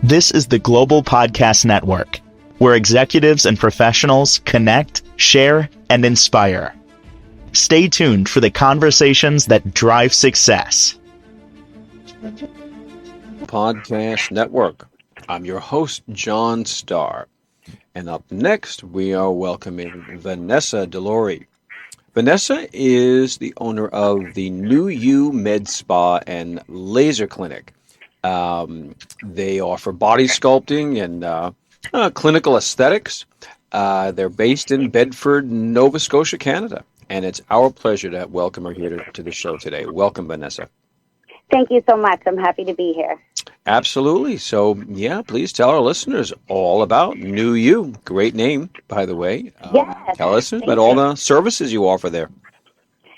This is the Global Podcast Network, where executives and professionals connect, share, and inspire. Stay tuned for the conversations that drive success. Podcast Network. I'm your host, John Starr. And up next, we are welcoming Vanessa Delory. Vanessa is the owner of the New You Med Spa and Laser Clinic. They offer body sculpting and clinical aesthetics. They're based in Bedford, Nova Scotia, Canada. And it's our pleasure to welcome her here to the show today. Welcome, Vanessa. Thank you so much. I'm happy to be here. Absolutely. So, please tell our listeners all about New You. Great name, by the way. Yes. Tell us about all the services you offer there.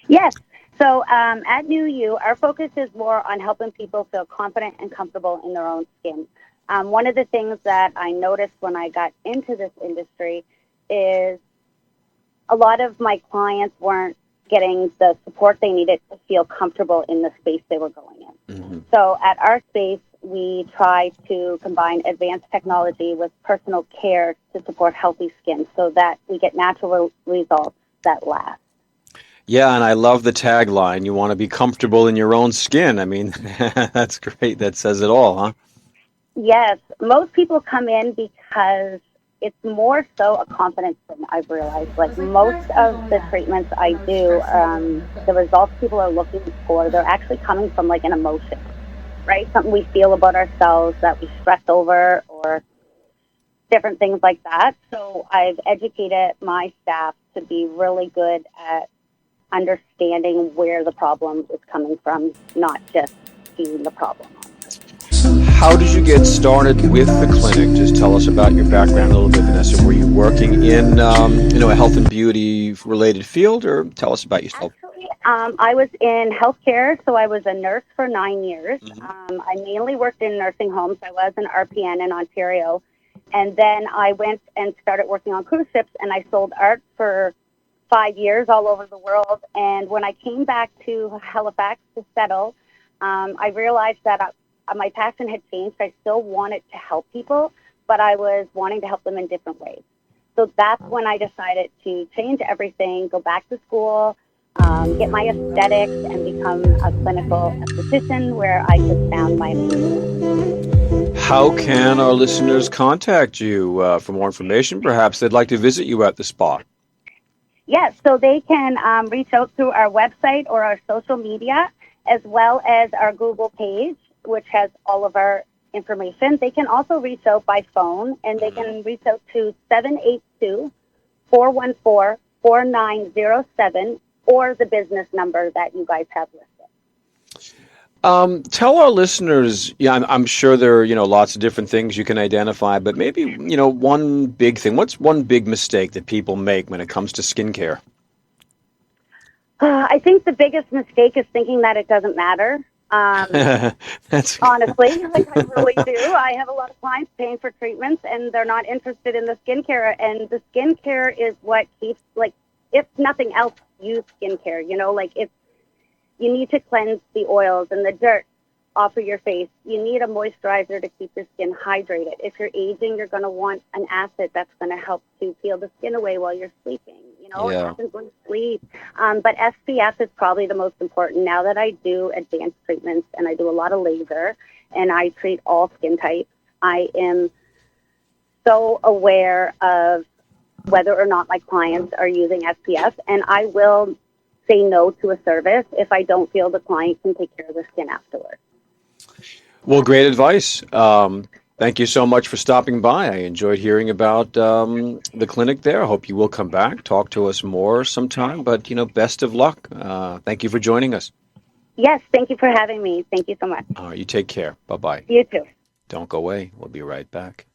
Yes. So at New You, our focus is more on helping people feel confident and comfortable in their own skin. One of the things that I noticed when I got into this industry is a lot of my clients weren't getting the support they needed to feel comfortable in the space they were going in. Mm-hmm. So at our space, we try to combine advanced technology with personal care to support healthy skin so that we get natural results that last. Yeah, and I love the tagline, you want to be comfortable in your own skin. I mean, that's great. That says it all, huh? Yes. Most people come in because it's more so a confidence thing, I've realized. Like most of the treatments I do, the results people are looking for, they're actually coming from like an emotion, right? Something we feel about ourselves that we stress over or different things like that. So I've educated my staff to be really good at understanding where the problem is coming from, not just seeing the problem. How did you get started with the clinic? Just tell us about your background a little bit, Vanessa. Were you working in, a health and beauty related field, or tell us about yourself? Actually, I was in healthcare, so I was a nurse for 9 years. Mm-hmm. I mainly worked in nursing homes. I was an RPN in Ontario, and then I went and started working on cruise ships, and I sold art for 5 years all over the world. And when I came back to Halifax to settle, I realized that my passion had changed. I still wanted to help people, but I was wanting to help them in different ways. So that's when I decided to change everything, go back to school, get my aesthetics, and become a clinical aesthetician where I just found my niche. How can our listeners contact you for more information? Perhaps they'd like to visit you at the spa. Yes, so they can reach out through our website or our social media, as well as our Google page, which has all of our information. They can also reach out by phone, and they can reach out to 782-414-4907 or the business number that you guys have listed. Tell our listeners, I'm sure there are, lots of different things you can identify, but maybe, one big thing. What's one big mistake that people make when it comes to skincare? I think the biggest mistake is thinking that it doesn't matter. That's honestly, I really do. I have a lot of clients paying for treatments, and they're not interested in the skincare. And the skincare is what keeps, if nothing else, use skincare. You need to cleanse the oils and the dirt off of your face. You need a moisturizer to keep your skin hydrated. If you're aging, you're going to want an acid that's going to help to peel the skin away while you're sleeping. It happens when you sleep. But SPF is probably the most important. Now that I do advanced treatments and I do a lot of laser and I treat all skin types, I am so aware of whether or not my clients are using SPF, and I will say no to a service if I don't feel the client can take care of their skin afterwards. Well, great advice. Thank you so much for stopping by. I enjoyed hearing about the clinic there. I hope you will come back, talk to us more sometime. But, best of luck. Thank you for joining us. Yes, thank you for having me. Thank you so much. All right, you take care. Bye-bye. You too. Don't go away. We'll be right back.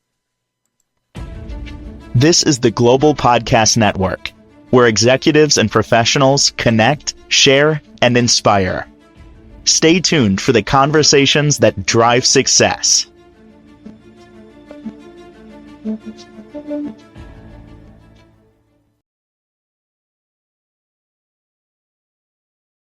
This is the Global Podcast Network, where executives and professionals connect, share, and inspire. Stay tuned for the conversations that drive success.